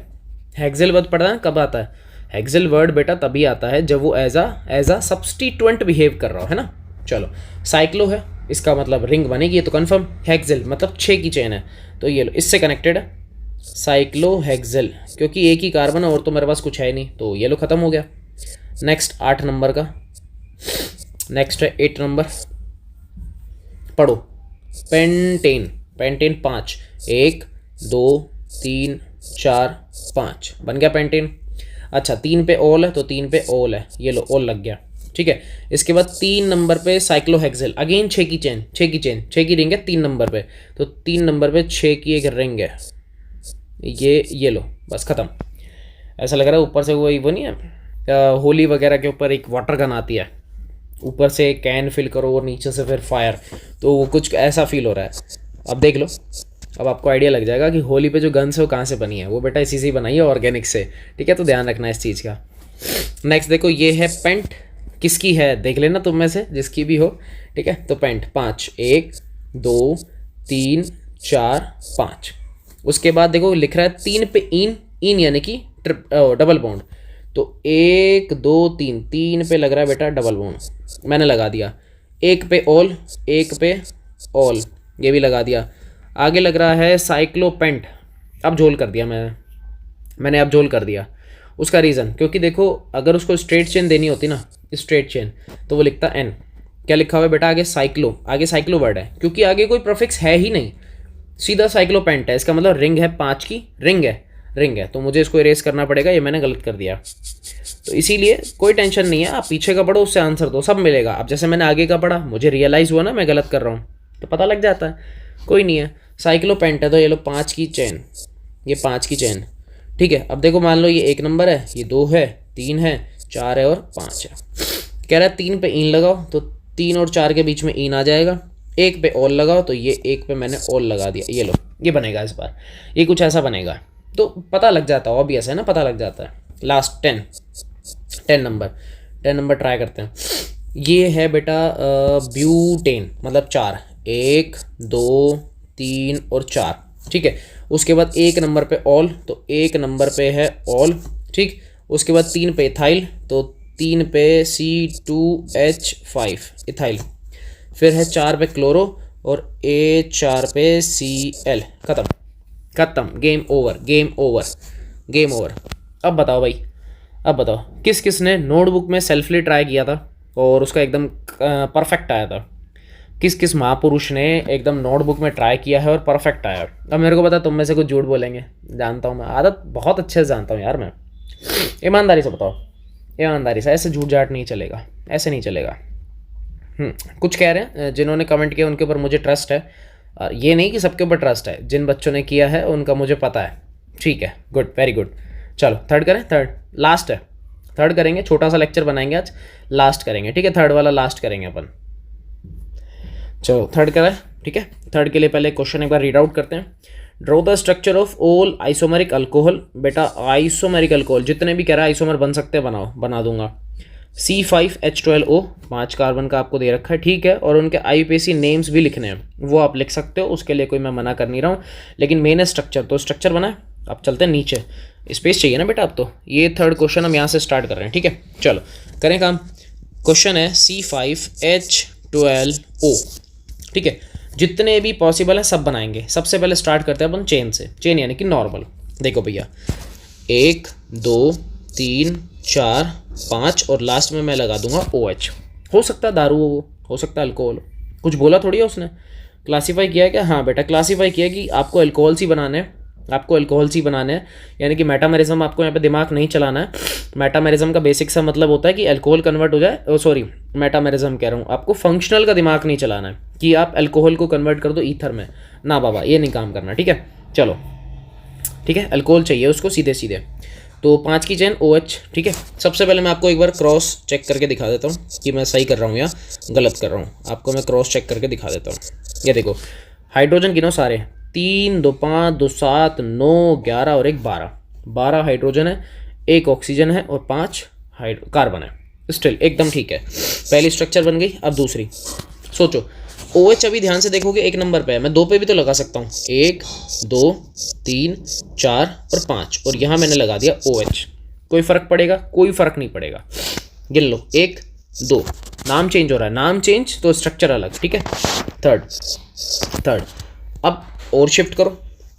हेक्सिल वर्ड पढ़ना है कब आता है, हेक्सिल वर्ड बेटा तभी आता है जब वो एज अ सब्स्टिट्यूएंट बिहेव कर रहा हो, है ना। चलो साइक्लो है, इसका मतलब रिंग बनेगी, ये तो कन्फर्म। हेक्सिल मतलब 6 की चेन है, तो ये लो इससे कनेक्टेड है साइक्लोहेक्सिल, क्योंकि एक ही कार्बन है और तो मेरे पास कुछ है नहीं, तो ये लो खत्म हो गया। नेक्स्ट 8 नंबर का, नेक्स्ट है 8 नंबर, पढ़ो पेंटेन, पेंटेन 5, 1 2 3 4 5 बन गया पेंटेन। अच्छा 3 पे ओल है, तो 3 पे ओल है, ये लो ओल लग गया, ठीक है। इसके बाद 3 नंबर पे साइक्लोहेक्सिल, अगेन 6 की चेन, 6 की चेन, 6 की रिंग है 3 नंबर पे, तो 3 नंबर पे 6 की एक रिंग है, ये लो बस खत्म। ऐसा लग रहा है ऊपर से वो नहीं है, होली वगैरह के ऊपर एक वाटर गन आती है, ऊपर से कैन फिल करो और नीचे से फिर फायर, तो वो कुछ ऐसा फील हो रहा है। अब देख लो, अब आपको आइडिया लग जाएगा कि होली पे जो गन्स है वो कहाँ से बनी है। वो बेटा इसी से ही बनाई है, ऑर्गेनिक से। ठीक है, तो ध्यान रखना इस चीज़ का। नेक्स्ट देखो, ये है पेंट। किसकी है देख लेना तुम में से, जिसकी भी हो। ठीक है, तो पेंट 5, 1 2 3 4 5। उसके बाद देखो लिख रहा है 3 पे इन, इन यानी कि डबल बॉन्ड। तो 1 2 3, 3 पे लग रहा है बेटा डबल बॉन्ड, मैंने लगा दिया। 1 पे ऑल, 1 पे ऑल, ये भी लगा दिया। आगे लग रहा है साइक्लोपेंट, अब झोल कर दिया मैंने अब झोल कर दिया। उसका रीज़न, क्योंकि देखो अगर उसको स्ट्रेट चेन देनी होती ना, स्ट्रेट चेन, तो वो लिखता एन। क्या लिखा हुआ है बेटा आगे? साइक्लो, आगे साइक्लो वर्ड है, क्योंकि आगे कोई प्रोफिक्स है ही नहीं, सीधा साइक्लोपेंट है। इसका मतलब रिंग है, 5 की रिंग है, तो मुझे इसको इरेज करना पड़ेगा, ये मैंने गलत कर दिया। तो इसीलिए कोई टेंशन नहीं है, आप पीछे का पढ़ो, उससे आंसर दो, सब मिलेगा। अब जैसे मैंने आगे का पढ़ा, मुझे रियलाइज़ हुआ ना मैं गलत कर रहा हूँ, तो पता लग जाता है। कोई नहीं है, साइक्लोपेंट है तो ये लो 5 की चेन, ये 5 की चेन। ठीक है, अब देखो मान लो ये 1 नंबर है, ये 2 है, 3 है, 4 है और 5 है। कह रहा है 3 पे इन लगाओ, तो 3 और 4 के बीच में इन आ जाएगा। 1 पे ऑल लगाओ, तो ये 1 पे मैंने ऑल लगा दिया, ये लो, ये बनेगा इस बार, ये कुछ ऐसा बनेगा। तो पता लग जाता है, ऑब्वियस है ना, पता लग जाता है। लास्ट 10 नंबर ट्राई करते हैं। ये है बेटा ब्यूटेन, मतलब 4, 1 2 3 और 4। ठीक है, उसके बाद 1 नंबर पे ऑल, तो 1 नंबर पे है ऑल। ठीक, उसके बाद 3 पे इथाइल, तो 3 पे C2H5 इथाइल। फिर है 4 पे क्लोरो और A4 पे Cl। खत्म, गेम ओवर। अब बताओ भाई, अब बताओ किस किस ने नोटबुक में सेल्फली ट्राई किया था और उसका एकदम परफेक्ट आया था? किस किस महापुरुष ने एकदम नोटबुक में ट्राई किया है और परफेक्ट आया? अब मेरे को पता तुम में से कुछ झूठ बोलेंगे, जानता हूँ मैं, आदत बहुत अच्छे से जानता हूँ यार मैं। ईमानदारी से बताओ, ईमानदारी से, ऐसे झूठ झाट नहीं चलेगा, ऐसे नहीं चलेगा। कुछ कह रहे हैं जिन्होंने कमेंट किया उनके ऊपर मुझे ट्रस्ट है, ये नहीं कि सबके ऊपर ट्रस्ट है, जिन बच्चों ने किया है उनका मुझे पता है। ठीक है, गुड, वेरी गुड। चलो थर्ड करें, थर्ड लास्ट है, थर्ड करेंगे, छोटा सा लेक्चर बनाएंगे आज, लास्ट करेंगे। ठीक है, थर्ड वाला लास्ट करेंगे अपन। चलो थर्ड करें, ठीक है। थर्ड के लिए पहले क्वेश्चन एक बार रीड आउट करते हैं। Draw the structure of all isomeric alcohol. बेटा आइसोमेरिक अल्कोहल जितने भी कह रहा है आइसोमर बन सकते हैं, बना दूंगा। C5H12O, 5 कार्बन का आपको दे रखा है, ठीक है। और उनके IUPAC नेम्स भी लिखने हैं, वो आप लिख सकते हो, उसके लिए कोई मैं मना कर नहीं रहा हूँ, लेकिन मेन है स्ट्रक्चर, तो स्ट्रक्चर बना है। अब चलते हैं नीचे, स्पेस चाहिए ना बेटा अब तो। ये थर्ड क्वेश्चन हम यहाँ से स्टार्ट कर रहे हैं, ठीक है। चलो करें काम। क्वेश्चन है C5H12O, ठीक है। जितने भी पॉसिबल है सब बनाएंगे। सबसे पहले स्टार्ट करते हैं अपन चेन से, चेन यानी कि नॉर्मल। देखो भैया 1 2 3 4 5 और लास्ट में मैं लगा दूंगा OH। हो सकता है दारू हो सकता है अल्कोहल। कुछ बोला थोड़ी है उसने, क्लासीफाई किया है क्या? हाँ बेटा क्लासीफाई किया कि आपको अल्कोहल सी बनाने हैं, आपको अल्कोहल सी बनाने हैं, यानी कि मेटामेरिज्म आपको यहाँ पे दिमाग नहीं चलाना है। मेटामेरिज्म का बेसिक सा मतलब होता है कि अल्कोहल कन्वर्ट हो जाए, सॉरी मेटामेरिज्म कह रहा हूँ, आपको फंक्शनल का दिमाग नहीं चलाना है कि आप अल्कोहल को कन्वर्ट कर दो ईथर में, ना बाबा ये नहीं काम करना, ठीक है। चलो ठीक है, अल्कोहल चाहिए उसको सीधे सीधे। तो 5 की चेन OH, ठीक है। सबसे पहले मैं आपको एक बार क्रॉस चेक करके दिखा देता हूँ कि मैं सही कर रहा हूँ या गलत कर रहा हूँ। आपको मैं क्रॉस चेक करके दिखा देता हूँ। ये देखो हाइड्रोजन गिनो सारे, 3 2 5 2 7 9 11 और 1 12। 12 हाइड्रोजन है, 1 ऑक्सीजन है और 5 कार्बन है। स्टिल एकदम ठीक है, पहली स्ट्रक्चर बन गई। अब दूसरी सोचो, OH अभी ध्यान से देखोगे 1 नंबर पे है, मैं 2 पे भी तो लगा सकता हूँ। 1 2 3 4 और 5 और यहाँ मैंने लगा दिया OH। कोई फर्क पड़ेगा? कोई फर्क नहीं पड़ेगा। गिन लो 1 2, नाम चेंज हो रहा है, नाम चेंज तो स्ट्रक्चर अलग, ठीक है। थर्ड अब और शिफ्ट करो,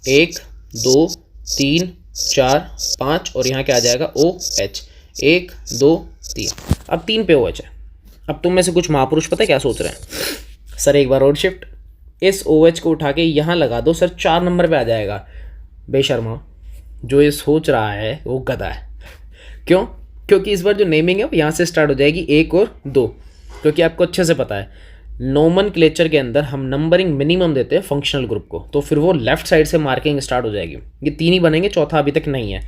1 2 3 4 5 और यहाँ क्या आ जाएगा OH। 1 2 3, अब 3 पे OH है। अब तुम में से कुछ महापुरुष पता है क्या सोच रहे हैं? सर एक बार और शिफ्ट, इस OH को उठा के यहाँ लगा दो सर, 4 नंबर पे आ जाएगा। बेशर्मा, जो ये सोच रहा है वो गधा है। क्यों? क्योंकि इस बार जो नेमिंग है वो यहाँ से स्टार्ट हो जाएगी 1 और 2, क्योंकि आपको अच्छे से पता है नोमेनक्लेचर के अंदर हम नंबरिंग मिनिमम देते हैं फंक्शनल ग्रुप को, तो फिर वो लेफ्ट साइड से मार्किंग स्टार्ट हो जाएगी। ये 3 ही बनेंगे, चौथा अभी तक नहीं है।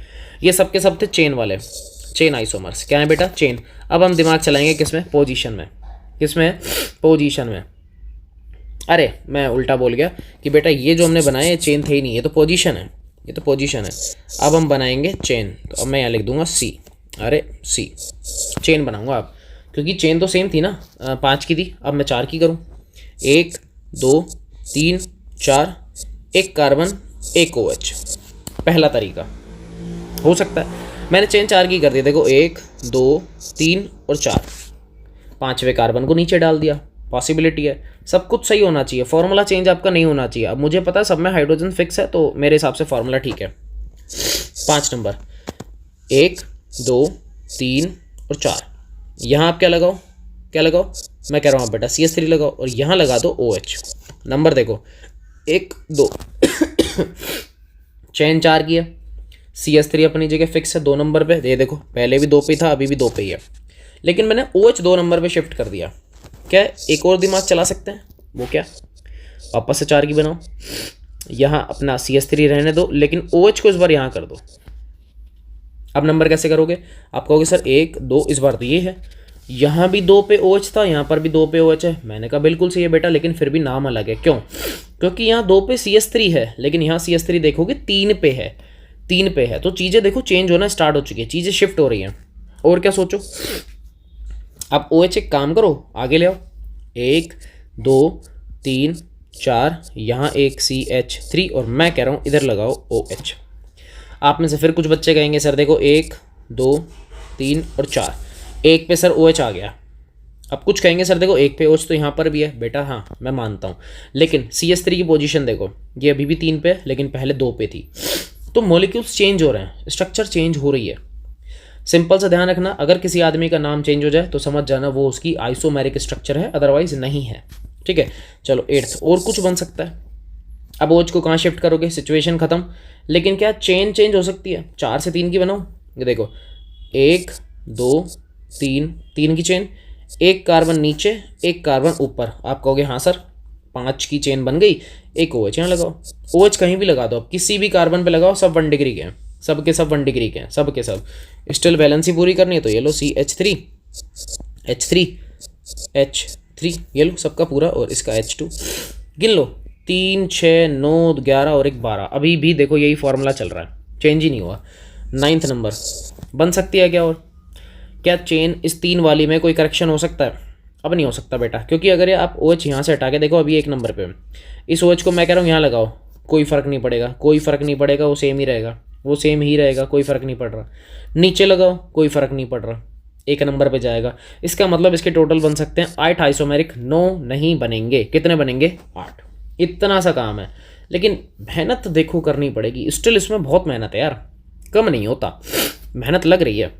ये सब के सब थे चेन वाले, चेन आइसोमर्स। क्या है बेटा? चेन। अब हम दिमाग चलाएंगे किसमें? पोजीशन में। किसमें? पोजीशन में। अरे मैं उल्टा बोल गया कि बेटा ये जो हमने बनाया ये चेन थे ही नहीं, ये तो पोजीशन है, ये तो पोजीशन है। अब हम बनाएंगे चेन, तो अब मैं यहाँ लिख दूंगा सी। अरे सी चेन बनाऊंगा अब, क्योंकि चेन तो सेम थी ना, 5 की थी, अब मैं 4 की करूँ। 1 2 3 4, एक कार्बन एक OH, पहला तरीका हो सकता है। मैंने चेन 4 की कर दी, देखो 1 2 3 और 4, 5वें कार्बन को नीचे डाल दिया, पॉसिबिलिटी है। सब कुछ सही होना चाहिए, फॉर्मूला चेंज आपका नहीं होना चाहिए। अब मुझे पता है सब में हाइड्रोजन फिक्स है, तो मेरे हिसाब से फॉर्मूला ठीक है। 5 नंबर 1 2 3 और 4, यहाँ आप क्या लगाओ, क्या लगाओ, मैं कह रहा हूँ बेटा CH3 लगाओ, और यहाँ लगा दो OH। नंबर देखो 1 2 चेन 4 की है, CH3 अपनी जगह फिक्स है 2 नंबर पे, ये देखो पहले भी 2 पे था, अभी भी 2 पे ही है, लेकिन मैंने OH 2 नंबर पे शिफ्ट कर दिया। क्या एक और दिमाग चला सकते हैं, वो क्या, वापस से 4 की बनाओ, यहाँ अपना CH3 रहने दो, लेकिन OH को इस बार यहाँ कर दो। अब नंबर कैसे करोगे, आप कहोगे सर 1 2, इस बार तो ये है, यहाँ भी 2 पे OH था, यहाँ पर भी 2 पे OH है। मैंने कहा बिल्कुल सही है बेटा, लेकिन फिर भी नाम अलग है, क्यों, क्योंकि यहाँ 2 पे CH3 है, लेकिन यहाँ CH3 देखोगे 3 पे है, 3 पे है, तो चीज़ें देखो चेंज होना स्टार्ट हो चुकी है, चीज़ें शिफ्ट हो रही हैं। और क्या सोचो, आप OH एक काम करो, आगे ले आओ, 1 2 3 4, यहाँ एक CH3, और मैं कह रहा हूँ इधर लगाओ OH। आप में से फिर कुछ बच्चे कहेंगे सर देखो 1 2 3 और 4, 1 पे सर OH आ गया। अब कुछ कहेंगे सर देखो 1 पे OH तो यहाँ पर भी है बेटा, हाँ मैं मानता हूँ, लेकिन CH3 की पोजीशन देखो, ये अभी भी 3 पे है, लेकिन पहले 2 पे थी। तो मॉलिक्यूल्स चेंज हो रहे हैं, स्ट्रक्चर चेंज हो रही है। सिंपल सा ध्यान रखना, अगर किसी आदमी का नाम चेंज हो जाए तो समझ जाना वो उसकी आइसोमेरिक स्ट्रक्चर है, अदरवाइज नहीं है। ठीक है, चलो 8th और कुछ बन सकता है। अब OH को कहाँ शिफ्ट करोगे, सिचुएशन खत्म, लेकिन क्या चेन चेंज हो सकती है, 4 से 3 की बनाओ, ये देखो 1 2 3, 3 की चेन, एक कार्बन नीचे एक कार्बन ऊपर। आप कहोगे हाँ सर 5 की चेन बन गई, एक OH यहाँ लगाओ। OH कहीं भी लगा दो, आप किसी भी कार्बन पे लगाओ, सब 1 डिग्री के हैं, सब के सब 1 डिग्री के हैं, सब के सब। स्टिल बैलेंस ही पूरी करनी है, तो ये लो CH3 H3 H3, ये लो सबका पूरा, और इसका H2 गिन लो, 3 6 9 11 और 1 12। अभी भी देखो यही फॉर्मूला चल रहा है, चेंज ही नहीं हुआ। 9th नंबर बन सकती है क्या, और क्या चेन इस 3 वाली में कोई करेक्शन हो सकता है, अब नहीं हो सकता बेटा, क्योंकि अगर ये आप OH यहाँ से हटा के देखो, अभी 1 नंबर पे इस OH को मैं कह रहा हूँ यहाँ लगाओ, कोई फ़र्क नहीं पड़ेगा, कोई फ़र्क नहीं पड़ेगा, वो सेम ही रहेगा, वो सेम ही रहेगा, कोई फ़र्क नहीं पड़ रहा। नीचे लगाओ, कोई फ़र्क नहीं पड़ रहा, 1 नंबर पे जाएगा। इसका मतलब इसके टोटल बन सकते हैं 8 आइसोमेरिक, 9 नहीं बनेंगे, कितने बनेंगे 8। इतना सा काम है, लेकिन मेहनत देखो करनी पड़ेगी, स्टिल इसमें बहुत मेहनत है यार, कम नहीं होता, मेहनत लग रही है।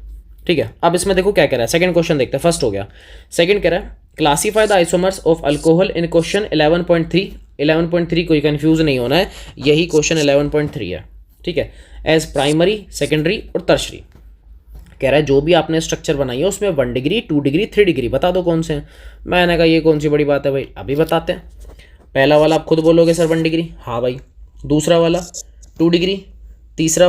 ठीक है, अब इसमें देखो क्या कह रहा है, सेकंड क्वेश्चन देखते हैं, फर्स्ट हो गया, सेकंड कह रहा है classify the isomers of alcohol in question 11.3। 11.3 कोई कंफ्यूज नहीं होना है, यही क्वेश्चन 11.3 है। ठीक है, एज प्राइमरी सेकेंडरी और टर्शरी। कह रहा है जो भी आपने स्ट्रक्चर बनाई है उसमें 1 डिग्री 2 डिग्री 3 डिग्री बता दो कौन से हैं। मैंने कहा ये कौन सी बड़ी बात है भाई, अभी बताते हैं। पहला वाला आप खुद बोलोगे सर 1 डिग्री, हाँ भाई। दूसरा वाला 2 डिग्री, तीसरा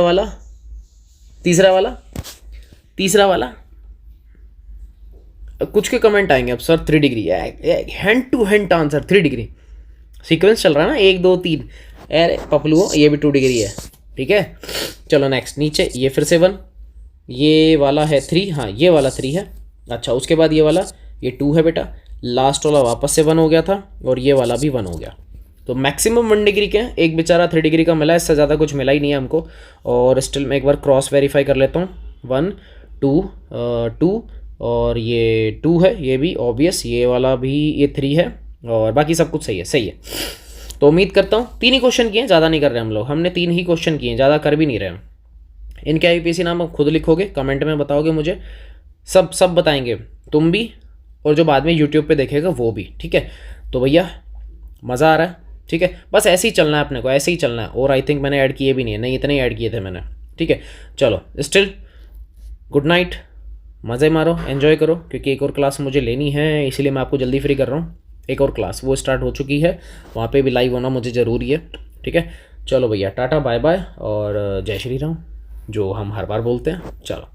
वाला कुछ के कमेंट आएंगे अब sir 3 degree, hand to hand answer 3 degree. Sequence चल रहा है ना 1 2 3, अरे पपलू ये भी 2 डिग्री है। ठीक है, चलो नेक्स्ट, नीचे ये फिर से 1, ये वाला है 3, हाँ ये वाला 3 है। अच्छा उसके बाद ये वाला, ये 2 है बेटा, लास्ट वाला वापस से 1 हो गया था, और ये वाला भी 1 हो गया। तो मैक्सिमम 1 डिग्री के हैं, एक बेचारा 3 डिग्री का मिला, इससे ज़्यादा कुछ मिला ही नहीं है हमको। और स्टिल मैं एक बार क्रॉस वेरीफाई कर लेता हूँ, 1 2 2 और ये 2 है, ये भी ऑब्वियस, ये वाला भी, ये 3 है, और बाकी सब कुछ सही है, सही है। तो उम्मीद करता हूँ 3 ही क्वेश्चन किए हैं, ज़्यादा नहीं कर रहे हम लोग, हमने 3 ही क्वेश्चन किए हैं, ज़्यादा कर भी नहीं रहे हैं। इनके IUPAC नाम आप खुद लिखोगे, कमेंट में बताओगे मुझे, सब बताएंगे, तुम भी और जो बाद में यूट्यूब पे देखेगा वो भी। ठीक है, तो भैया मज़ा आ रहा है। ठीक है, बस ऐसे ही चलना है अपने को, ऐसे ही चलना है। और आई थिंक मैंने ऐड किए भी नहीं है, नहीं इतने ही ऐड किए थे मैंने। ठीक है, चलो स्टिल गुड नाइट, मज़े मारो, एंजॉय करो, क्योंकि एक और क्लास मुझे लेनी है, इसीलिए मैं आपको जल्दी फ्री कर रहा हूँ। एक और क्लास वो स्टार्ट हो चुकी है, वहाँ पे भी लाइव होना मुझे ज़रूरी है। ठीक है, चलो भैया टाटा बाय बाय और जय श्री राम, जो हम हर बार बोलते हैं। चलो।